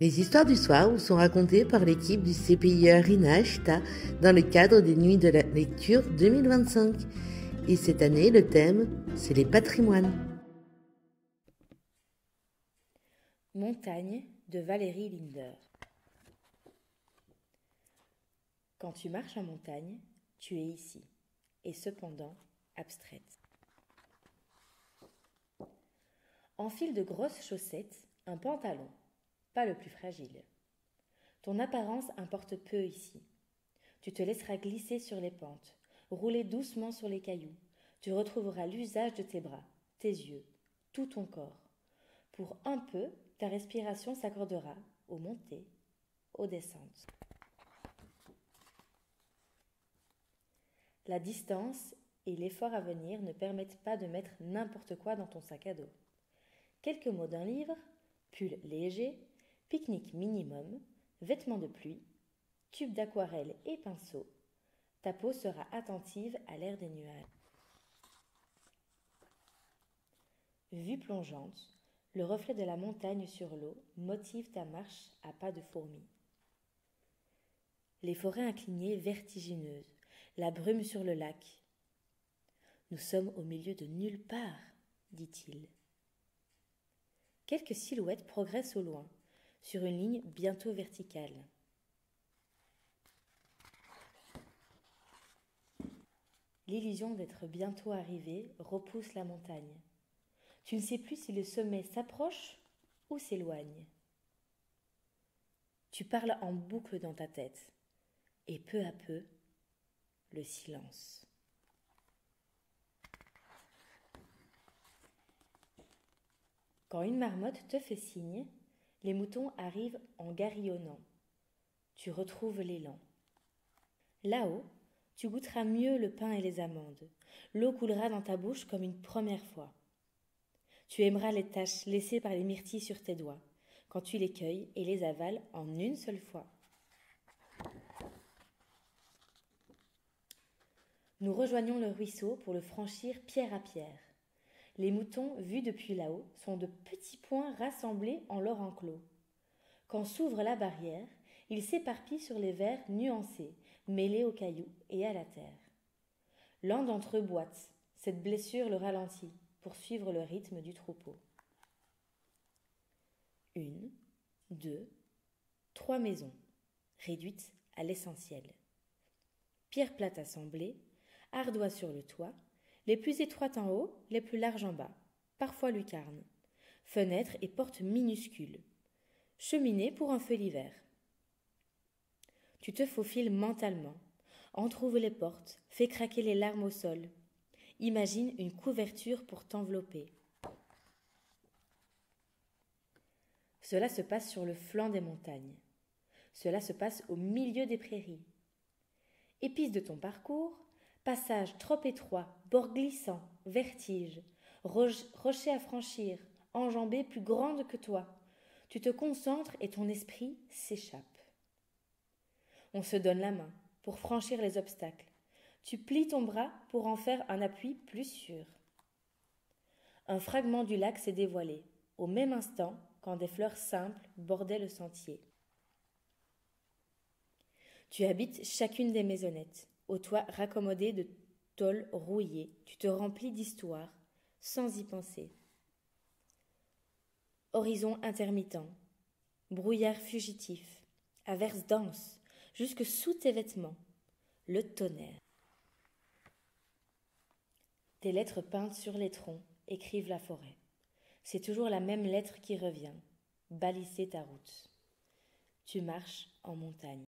Les histoires du soir vous sont racontées par l'équipe du CPIE Rina Ashta dans le cadre des Nuits de la Lecture 2025. Et cette année, le thème, c'est les patrimoines. Montagne de Valérie Linder. Quand tu marches en montagne, tu es ici, et cependant abstraite. Enfile de grosses chaussettes, un pantalon, pas le plus fragile. Ton apparence importe peu ici. Tu te laisseras glisser sur les pentes, rouler doucement sur les cailloux. Tu retrouveras l'usage de tes bras, tes yeux, tout ton corps. Pour un peu, ta respiration s'accordera aux montées, aux descentes. La distance et l'effort à venir ne permettent pas de mettre n'importe quoi dans ton sac à dos. Quelques mots d'un livre, pull léger, pique-nique minimum, vêtements de pluie, tube d'aquarelle et pinceau. Ta peau sera attentive à l'air des nuages. Vue plongeante, le reflet de la montagne sur l'eau motive ta marche à pas de fourmi. Les forêts inclinées vertigineuses, la brume sur le lac. Nous sommes au milieu de nulle part, dit-il. Quelques silhouettes progressent au loin, sur une ligne bientôt verticale. L'illusion d'être bientôt arrivé repousse la montagne. Tu ne sais plus si le sommet s'approche ou s'éloigne. Tu parles en boucle dans ta tête, et peu à peu, le silence. Quand une marmotte te fait signe, les moutons arrivent en garillonnant. Tu retrouves l'élan. Là-haut, tu goûteras mieux le pain et les amandes. L'eau coulera dans ta bouche comme une première fois. Tu aimeras les taches laissées par les myrtilles sur tes doigts, quand tu les cueilles et les avales en une seule fois. Nous rejoignons le ruisseau pour le franchir pierre à pierre. Les moutons, vus depuis là-haut, sont de petits points rassemblés en leur enclos. Quand s'ouvre la barrière, ils s'éparpillent sur les verres nuancés, mêlés aux cailloux et à la terre. L'un d'entre eux boite, cette blessure le ralentit, pour suivre le rythme du troupeau. 1, 2, 3 maisons, réduites à l'essentiel. Pierres plates assemblées, ardoises sur le toit, les plus étroites en haut, les plus larges en bas, parfois lucarnes. Fenêtres et portes minuscules. Cheminée pour un feu l'hiver. Tu te faufiles mentalement, entrouvre les portes, fais craquer les larmes au sol. Imagine une couverture pour t'envelopper. Cela se passe sur le flanc des montagnes. Cela se passe au milieu des prairies. Épice de ton parcours, passage trop étroit, bord glissant, vertige, rocher à franchir, enjambée plus grande que toi. Tu te concentres et ton esprit s'échappe. On se donne la main pour franchir les obstacles. Tu plies ton bras pour en faire un appui plus sûr. Un fragment du lac s'est dévoilé, au même instant quand des fleurs simples bordaient le sentier. Tu habites chacune des maisonnettes, au toit raccommodé de tôles rouillées. Tu te remplis d'histoires, sans y penser. Horizon intermittent, brouillard fugitif, averse dense, jusque sous tes vêtements, le tonnerre. Tes lettres peintes sur les troncs écrivent la forêt. C'est toujours la même lettre qui revient, baliser ta route. Tu marches en montagne.